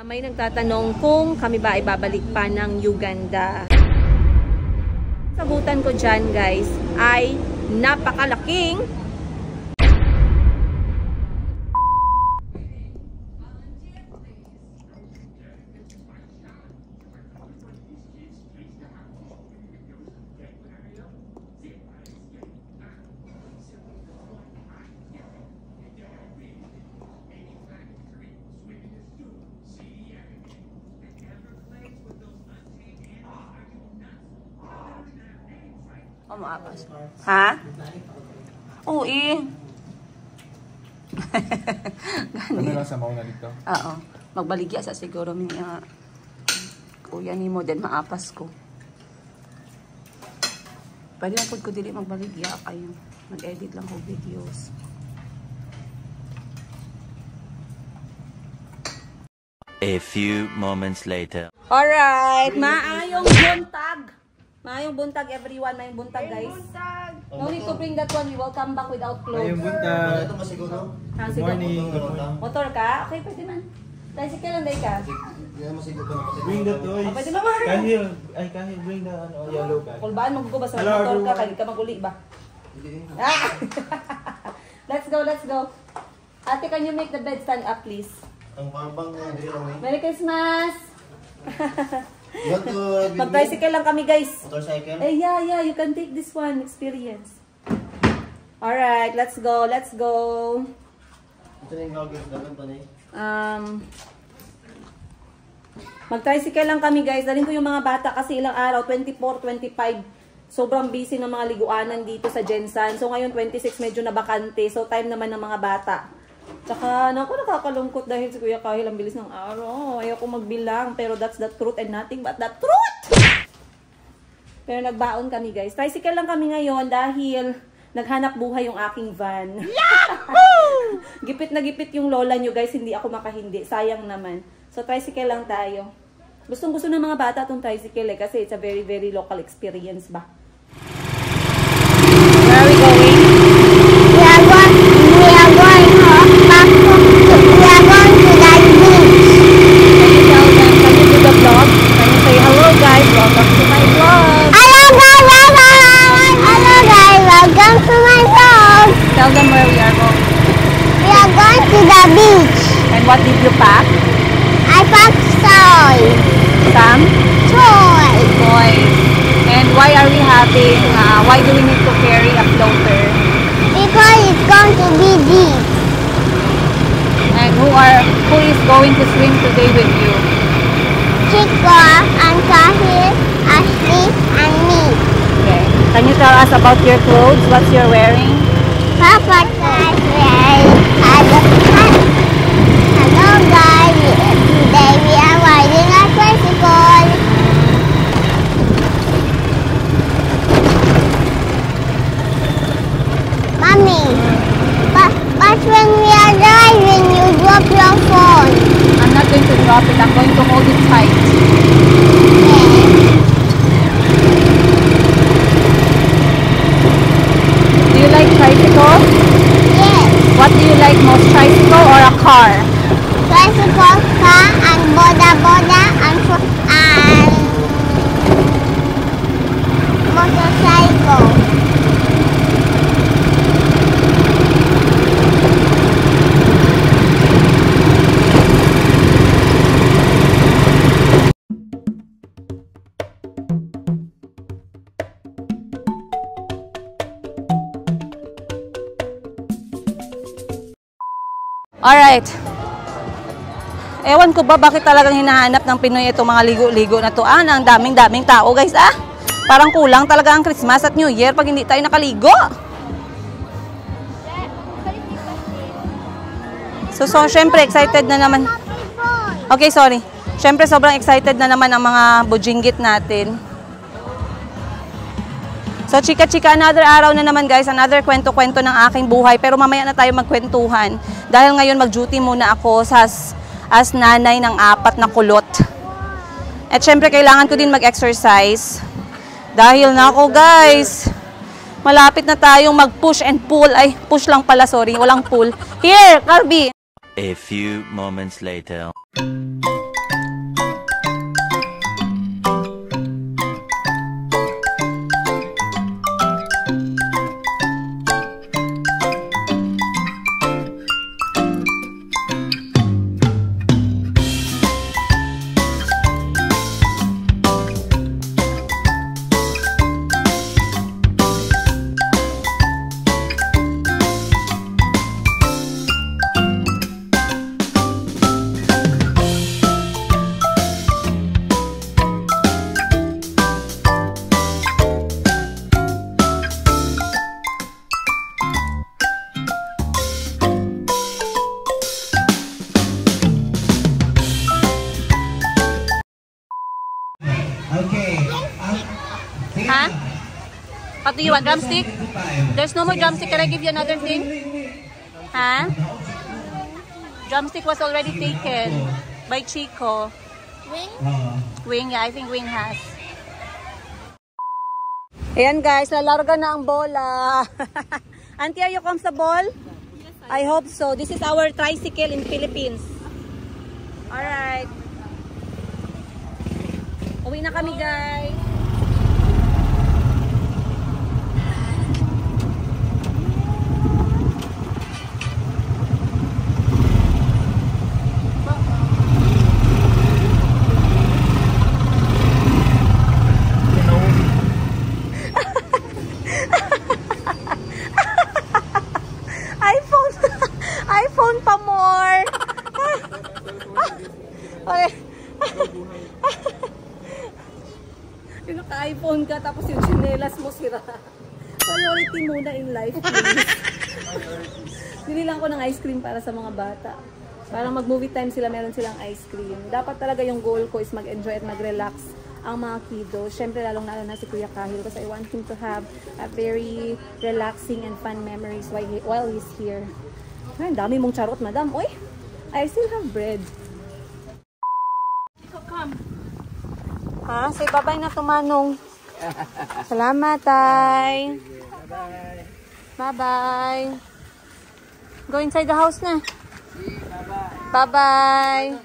May nagtatanong kung kami ba ay babalik pa ng Uganda. Sagutan ko dyan guys ay napakalaking maapas. Ha? Oo eh. Ano lang sa mauna dito? Oo. Magbaligya sa siguro niya. Kuya ni mo din maapas ko. Pwede lang ko dili magbaligya kayo. Mag-edit lang ko videos. A few moments later. Alright, maayong buntag. Maayong buntag everyone, maayong buntag guys. No need to bring that one, we will come back without clothes. Maayong buntag. Good morning. Good morning. Motor ka? Okay, pwede man. Tricycle lang day ka. Bring the toys. Pwede naman. Kahil bring the yellow bag. Kulbaan magbugo ba sa motor ka, kaya ka maguli ba? Let's go, let's go. Ate, can you make the bed stand up please? Ang pambang Merry Christmas! You want to Mag-tricycle lang kami guys. motorcycle? Eh, yeah, you can take this one, experience. Alright, let's go, let's go. Ito na yung gagawin dagan pa na eh. Mag-tricycle lang kami guys. Dalhin ko yung mga bata kasi ilang araw, 24, 25. Sobrang busy ng mga liguanan dito sa Jensan. So ngayon 26 medyo nabakante. So time naman ng mga bata. Tsaka naku, nakakalungkot dahil si Kuya Kahil ang bilis ng araw. Ayoko magbilang pero that's the truth and nothing but the truth! Pero nagbaon kami guys. Tricycle lang kami ngayon dahil naghanap buhay yung aking van. Yahoo! Gipit na gipit yung lola nyo guys. Hindi ako makahindi. Sayang naman. So tricycle lang tayo. Gustong gusto ng mga bata itong tricycle eh. Kasi it's a very very local experience ba. Where are we going? We are going back to the beach. Can you do the vlog? Can you say hello guys? Welcome to my vlog. Hello guys, welcome to my vlog. Tell them where we are going. We are going to the beach. And what did you pack? I packed Some toys. toys. And why are we having, why do we need to carry a floater? Because it's going to be deep. And who is going to swim today with you? Chico and Kahil, Ashley and me. Okay. Can you tell us about your clothes? What you're wearing? Papa is wearing hello guys, today we are riding a tricycle. Mommy, but when we are driving, you drop your phone. I'm not going to drop it. I'm going to hold it tight. Do you like tricycle? Yes. What do you like most, tricycle or a car? Tricycle, car, and boda and motorcycle. Alright. Ewan ko ba bakit talagang hinahanap ng Pinoy itong mga ligo-ligo na to. Ang daming-daming tao guys Parang kulang talaga ang Christmas at New Year pag hindi tayo nakaligo. So syempre excited na naman. Okay, sorry. Syempre sobrang excited na naman ang mga bujinggit natin. So chika-chika, another araw na naman guys, another kwento-kwento ng aking buhay. Pero mamaya na tayo magkwentuhan. Dahil ngayon mag-duty muna ako as nanay ng 4 na kulot. At syempre kailangan ko din mag-exercise. Dahil na ako guys, malapit na tayong mag-push and pull. Ay, push lang pala, sorry. Walang pull. Here, Carby! A few moments later. What do you want? Drumstick? There's no more drumstick. Can I give you another thing? Huh? Drumstick was already taken by Chico. Wing? Wing, yeah. I think Wing has. Ayan guys, lalarga na ang bola. Auntie, are you comfortable? Yes, I hope so. This is our tricycle in Philippines. Alright. Uwi na kami guys. iPhone pa more. Okay. Yung naka-iPhone ka tapos yung chinelas mo sira. Priority muna in life, please. Bili lang ko ng ice cream para sa mga bata. Para mag-movie time sila, meron silang ice cream. Dapat talaga yung goal ko is mag-enjoy at mag-relax ang mga kiddos. Siyempre, lalong-lalo na si Kuya Kahil kasi I want him to have a very relaxing and fun memories while he's here. Ay, dami mong charot, madam. Uy, I still have bread. Come. Ha? Say bye-bye na tumanong. Salamat, tay. Bye-bye. Bye-bye. Go inside the house na. Bye-bye.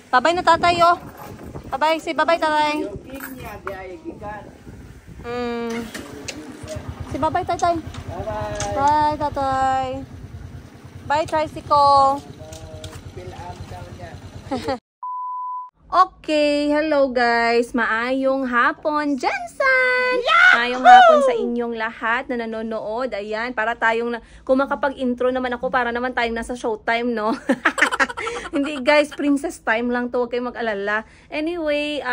Bye-bye na tatay, oh. Bye-bye. Say bye-bye, tatay. Say bye-bye, tatay. Bye-bye. Bye, tatay. Bye, tricycle. Okay, hello guys. Maayong hapon, Jensen! Maayong hapon sa inyong lahat na nanonood. Ayan, para tayong, kung makapag-intro naman ako, para naman tayong nasa showtime, no? Hindi guys, princess time lang to. Huwag kayong mag-alala. Anyway,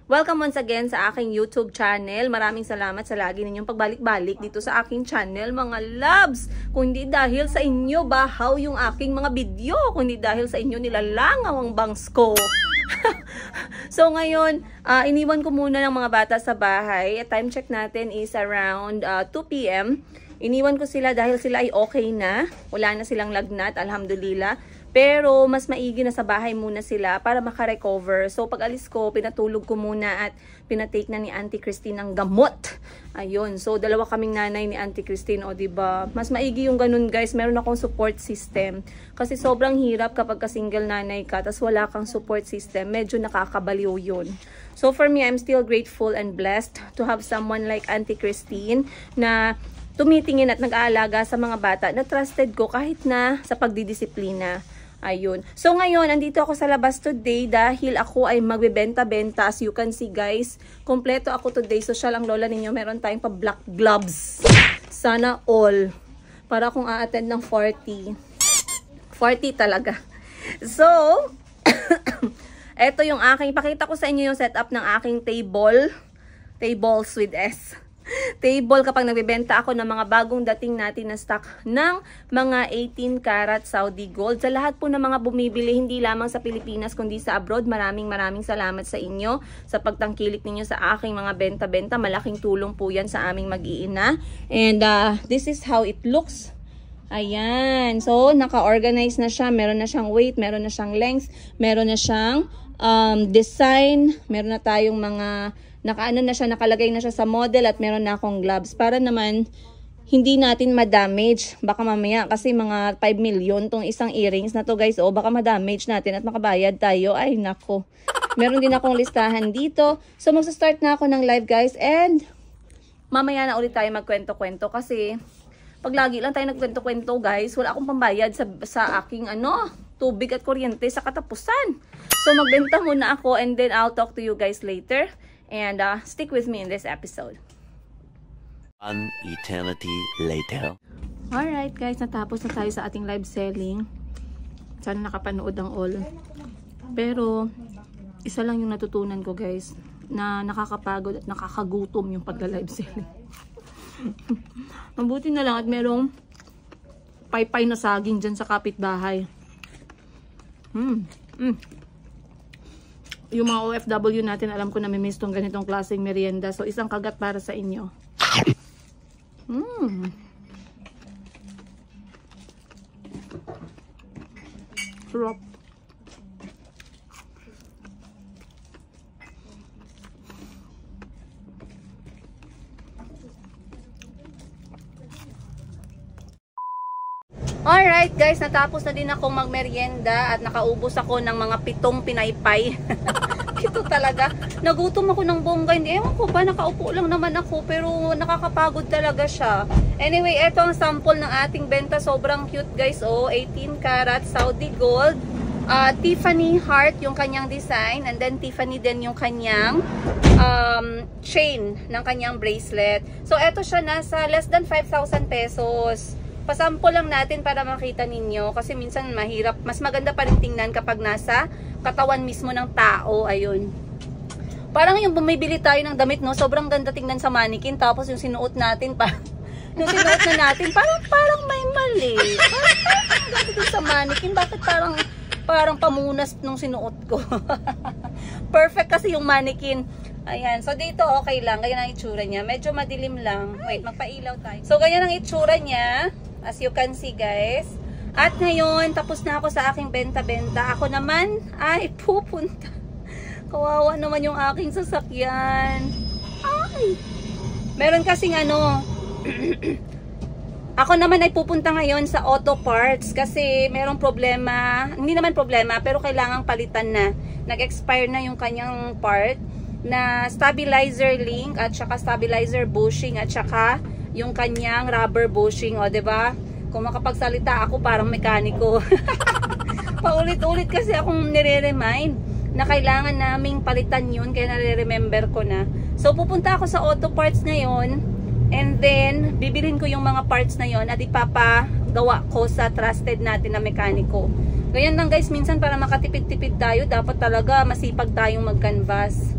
welcome once again sa aking YouTube channel. Maraming salamat sa lagi ninyong pagbalik-balik dito sa aking channel, mga loves. Kung hindi dahil sa inyo, bahaw yung aking mga video. Kung hindi dahil sa inyo, nilalangaw ang bangs ko. So ngayon, iniwan ko muna ng mga bata sa bahay. Time check natin is around 2 p.m. Iniwan ko sila dahil sila ay okay na. Wala na silang lagnat, alhamdulillah. Pero mas maigi na sa bahay muna sila para makarecover. So pag alis ko, pinatulog ko muna at pinatake na ni Auntie Christine ng gamot. Ayun. So dalawa kaming nanay ni Auntie Christine, o diba? Mas maigi yung ganun guys. Meron akong support system. Kasi sobrang hirap kapag ka-single nanay ka tas wala kang support system. Medyo nakakabaliw yun. So for me, I'm still grateful and blessed to have someone like Auntie Christine na tumitingin at nag-aalaga sa mga bata na trusted ko kahit na sa pagdidisiplina. Ayun. So ngayon, andito ako sa labas today dahil ako ay magbebenta-benta. As you can see guys, kompleto ako today. Social ang lola ninyo. Meron tayong pa black gloves. Sana all. Para akong a-attend ng 40. 40 talaga. So, eto yung aking, pakita ko sa inyo yung setup ng aking table. Tables with S. Table kapag nagbebenta ako ng mga bagong dating natin na stock ng mga 18 karat Saudi gold. Sa lahat po ng mga bumibili, hindi lamang sa Pilipinas kundi sa abroad, maraming salamat sa inyo sa pagtangkilik ninyo sa aking mga benta-benta. Malaking tulong po yan sa aming mag-iina. And this is how it looks. Ayan. So, naka-organize na siya. Meron na siyang weight, meron na siyang length, meron na siyang design, meron na tayong mga nakaano na siya, nakalagay na siya sa model at meron na akong gloves para naman hindi natin ma-damage. Baka mamaya kasi mga 5 million tong isang earrings na to guys. O baka ma-damage natin at makabayad tayo. Ay nako. Meron din akong listahan dito. So magsa-start na ako ng live guys and mamaya na ulit tayo magkwento-kwento kasi pag lagi lang tayo nagkwento-kwento guys, wala akong pambayad sa aking tubig at kuryente sa katapusan. So magbenta muna ako and then I'll talk to you guys later. And stick with me in this episode. An eternity later. Alright guys, natapos na tayo sa ating live selling. Sana nakapanood ang all. Pero, isa lang yung natutunan ko guys, na nakakapagod at nakakagutom yung pagla-live selling. Mabuti na lang at merong paypay na saging dyan sa kapitbahay. yung mga OFW natin, alam ko na may miss tong ganitong klaseng merienda. So, isang kagat para sa inyo. Sarap. Alright guys, natapos na din akong magmerienda at nakaubos ako ng mga 7 pinaypay. Ito talaga. Nagutom ako ng bongga. Hindi, ewan ko ba, nakaupo lang naman ako pero nakakapagod talaga siya. Anyway, ito ang sample ng ating benta. Sobrang cute guys. Oh, 18 karat Saudi gold. Tiffany heart yung kanyang design. And then Tiffany din yung kanyang chain ng kanyang bracelet. So, ito siya nasa less than 5,000 pesos. Pasample lang natin para makita ninyo kasi minsan mahirap, mas maganda pa rin tingnan kapag nasa katawan mismo ng tao. Ayun. Parang yung bumibili tayo ng damit, no, sobrang ganda tingnan sa mannequin, tapos yung sinuot natin pa yung sinuot na natin, parang may mali. Parang ganda dun sa mannequin, bakit parang pamunas nung sinuot ko. Perfect kasi yung mannequin. Ayan, so dito okay lang, ganyan ang itsura niya. Medyo madilim lang. Wait, magpailaw tayo. So ganyan ang itsura niya. As you can see guys. At ngayon, tapos na ako sa aking benta-benta. Ako naman ay pupunta. Kawawa naman yung aking sasakyan. Ay! Meron kasing ano, ako naman ay pupunta ngayon sa auto parts kasi merong problema. Hindi naman problema, pero kailangang palitan na. Nag-expire na yung kanyang part na stabilizer link at saka stabilizer bushing at saka yung kanyang rubber bushing, o diba? Kung makapagsalita ako parang mekaniko. Paulit-ulit kasi akong nire-remind na kailangan naming palitan yun, kaya nare-remember ko na. So pupunta ako sa auto parts ngayon and then bibilhin ko yung mga parts na yon at ipapagawa ko sa trusted natin na mekaniko. Ganyan lang guys, minsan para makatipid-tipid tayo, dapat talaga masipag tayong mag-canvas.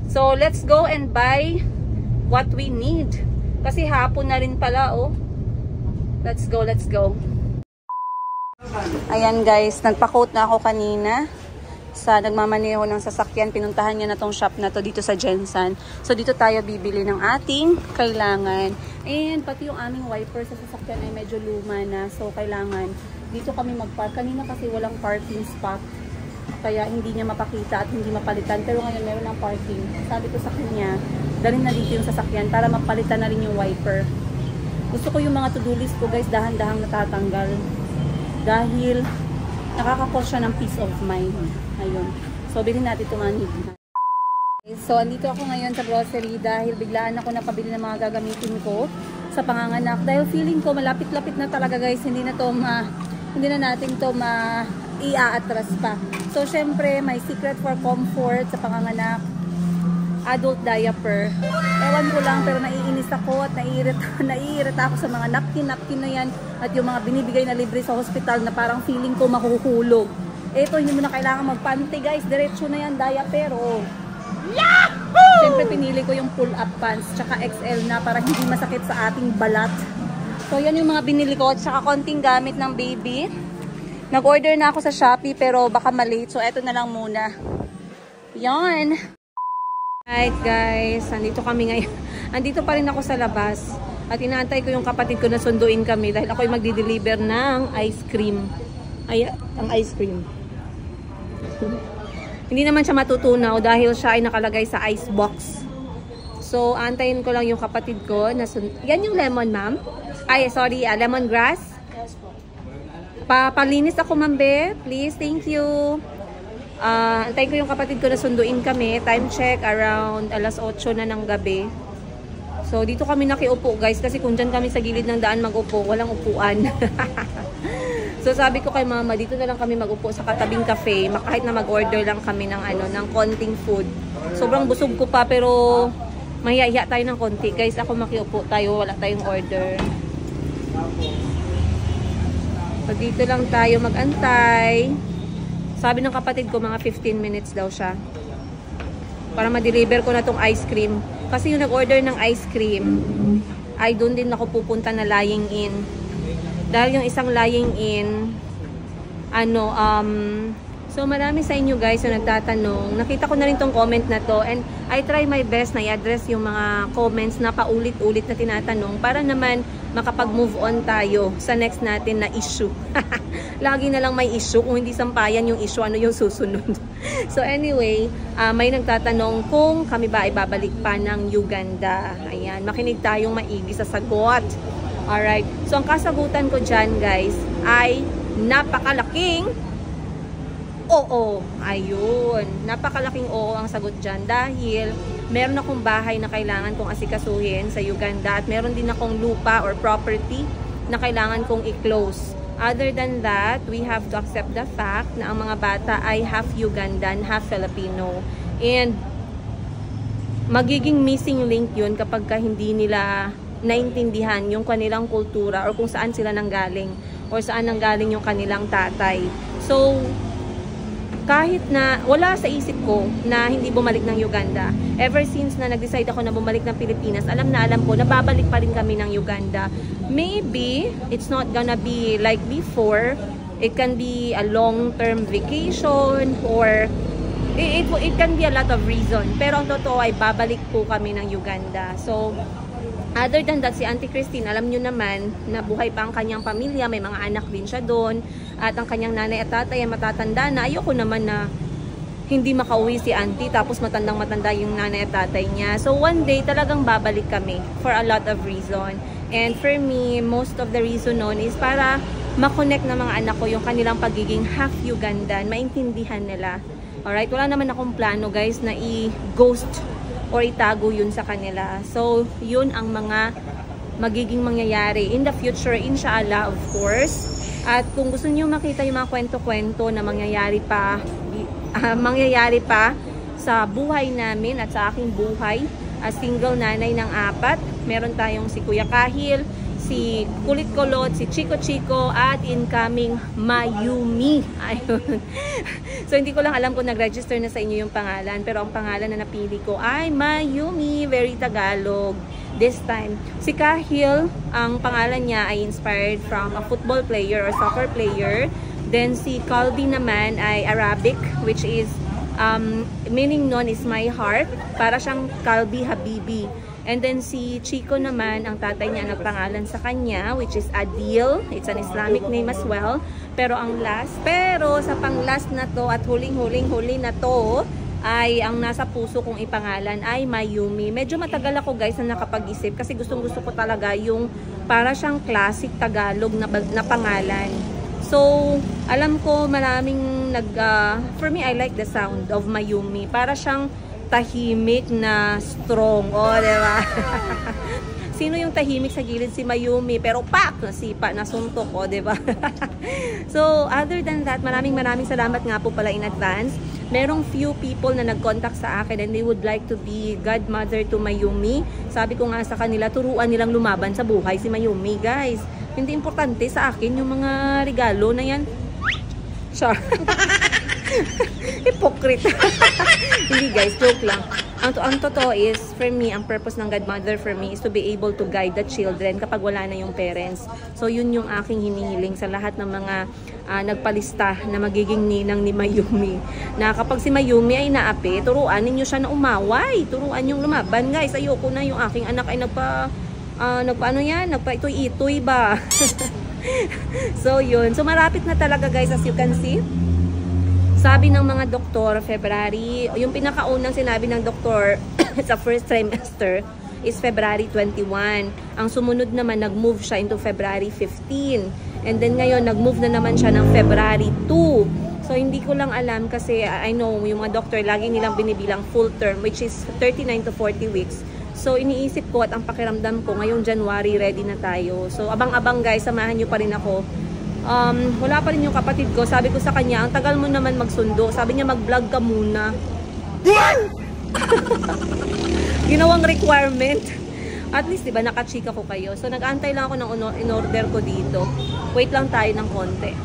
So let's go and buy what we need. Kasi hapon na rin pala, oh. Let's go, let's go. Ayan guys, nagpa-quote na ako kanina sa nagmamaneho ng sasakyan. Pinuntahan niya na tong shop na to dito sa Jensan. So dito tayo bibili ng ating kailangan. And pati yung aming wiper sa sasakyan ay medyo luma na. So kailangan dito kami mag-park. Kanina kasi walang parking spot. Kaya hindi niya mapakita at hindi mapalitan. Pero ngayon meron ng parking. Sabi ko sa kanya, dalhin na dito yung sasakyan para mapalitan na rin yung wiper. Gusto ko yung mga to-do list ko guys, dahan-dahang natatanggal. Dahil nakaka-cause siya ng peace of mind. Ayun. So bilhin natin ito mga need. So andito ako ngayon sa grocery dahil biglaan ako napabili ng mga gagamitin ko sa panganganak. Dahil feeling ko malapit-lapit na talaga guys, hindi na natin to i-aatras pa. So syempre may secret for comfort sa panganganak, adult diaper. Ewan ko lang pero naiinis ako at naiirita ako sa mga napkin na yan at yung mga binibigay na libre sa hospital na parang feeling ko mahuhulog. Ito hindi mo na kailangan magpanty guys, diretso na yan diaper. Oh. Yahoo! Siyempre pinili ko yung pull-up pants tsaka XL na para hindi masakit sa ating balat. So yan yung mga binili ko at saka konting gamit ng baby. Nag-order na ako sa Shopee pero baka malate. So eto na lang muna. Yan. Alright guys, andito kami ngayon. Andito pa rin ako sa labas. At inaantay ko yung kapatid ko na sunduin kami dahil ako yung magdi-deliver ng ice cream. Ay, ang ice cream. Hindi naman siya matutunaw dahil siya ay nakalagay sa ice box. So, antayin ko lang yung kapatid ko na yan yung lemon, ma'am? Ay, sorry, lemongrass? Yes po. Papalinis ako, ma'am, be. Please, thank you. Antayin ko yung kapatid ko na sunduin kami. Time check, around alas 8 na ng gabi. So, dito kami nakiupo, guys. Kasi kung dyan kami sa gilid ng daan mag-upo, walang upuan. So sabi ko kay mama, dito na lang kami mag-upo sa katabing cafe, kahit na mag-order lang kami ng ng konting food. Sobrang busog ko pa pero mahiya-hiya tayo ng konti. Guys, ako makiupo tayo, wala tayong order. So dito lang tayo mag-antay. Sabi ng kapatid ko mga 15 minutes daw siya. Para ma-deliver ko na tong ice cream. Kasi yung nag-order ng ice cream, ay doon din ako pupunta na lying in. Dahil yung isang lying in, So marami sa inyo guys na nagtatanong. Nakita ko na rin tong comment na to and I try my best na i-address yung mga comments na paulit-ulit na tinatanong para naman makapag-move on tayo sa next natin na issue. Lagi na lang may issue. Kung hindi sampayan yung issue, ano yung susunod? So anyway, may nagtatanong kung kami ba ay babalik pa ng Uganda. Ayan, makinig tayong maigi sa sagot. Alright, so ang kasagutan ko dyan guys ay napakalaking oo. Ayun, napakalaking oo ang sagot dyan dahil meron akong bahay na kailangan kong asikasuhin sa Uganda at meron din akong lupa or property na kailangan kong i-close. Other than that, we have to accept the fact na ang mga bata ay half Ugandan, half Filipino. And magiging missing link yun kapag hindi nila naintindihan yung kanilang kultura or kung saan sila nanggaling or saan nanggaling yung kanilang tatay. So, kahit na wala sa isip ko na hindi bumalik ng Uganda, ever since na nag-decide ako na bumalik ng Pilipinas, alam ko na babalik pa rin kami ng Uganda. Maybe it's not gonna be like before. It can be a long-term vacation or it can be a lot of reason. Pero ang totoo ay babalik po kami ng Uganda. So, other than that, si Auntie Christine, alam nyo naman na buhay pa ang kanyang pamilya, may mga anak din siya doon, at ang kanyang nanay at tatay ay matatanda na. Ayoko naman na hindi makauwi si Auntie tapos matandang-matanda yung nanay at tatay niya. So one day talagang babalik kami for a lot of reason. And for me, most of the reason noon is para makonect ng mga anak ko yung kanilang pagiging half Ugandan, maintindihan nila. Alright, wala naman akong plano guys na i-ghost or itago yun sa kanila. So, yun ang mga magiging mangyayari in the future, inshallah, of course. At kung gusto niyo makita yung mga kwento-kwento na mangyayari pa sa buhay namin at sa aking buhay as single nanay ng 4, meron tayong si Kuya Kahil, si Kulit Kulot, si Chico Chico, at incoming Mayumi. Ayun. So, hindi ko lang alam kung nag-register na sa inyo yung pangalan. Pero ang pangalan na napili ko ay Mayumi. Very Tagalog. This time. Si Kahil, ang pangalan niya ay inspired from a football player or soccer player. Then, si Kalbi naman ay Arabic, which is, meaning nun is my heart. Para siyang Kalbi Habibi. And then si Chico naman, ang tatay niya nagpangalan sa kanya, which is Adil. It's an Islamic name as well. Pero sa pang-last na to at huli na to, ay ang nasa puso kong ipangalan ay Mayumi. Medyo matagal ako guys na nakapag-isip kasi gustong-gusto ko talaga yung para siyang classic Tagalog na pangalan. So, alam ko maraming for me, I like the sound of Mayumi. Para siyang tahimik na strong. O, diba? Sino yung tahimik sa gilid? Si Mayumi. Pero pak! Nasipa, nasuntok. O, diba? So, other than that, maraming salamat nga po pala in advance. Merong few people na nag-contact sa akin and they would like to be godmother to Mayumi. Sabi ko nga sa kanila, turuan nilang lumaban sa buhay si Mayumi, guys. Hindi importante sa akin yung mga regalo na yan. Sure. Hypocrite. Hindi guys, joke lang. Ang totoo is, for me, ang purpose ng godmother for me is to be able to guide the children kapag wala na yung parents. So, yun yung aking hinihiling sa lahat ng mga nagpalista na magiging ninang ni Mayumi. Na kapag si Mayumi ay naapi, turuan ninyo siya na umaway. Turuan yung lumaban, guys. Ayoko na yung aking anak ay nagpa-itoy-itoy ba? So, yun. So, marapit na talaga, guys, as you can see. Sabi ng mga doktor, February, yung pinakaunang sinabi ng doktor sa first trimester is February 21. Ang sumunod naman, nag-move siya into February 15. And then ngayon, nag-move na naman siya ng February 2. So, hindi ko lang alam kasi I know yung mga doktor, lagi nilang binibilang full term, which is 39 to 40 weeks. So, iniisip ko at ang pakiramdam ko, ngayong January, ready na tayo. So, abang-abang guys, samahan nyo pa rin ako. Wala pa rin yung kapatid ko. Sabi ko sa kanya, ang tagal mo naman magsundo. Sabi niya, mag-vlog ka muna. Ginawang requirement. At least, diba, nakachika ko kayo. So, nag-antay lang ako ng in-order ko dito. Wait lang tayo ng konti.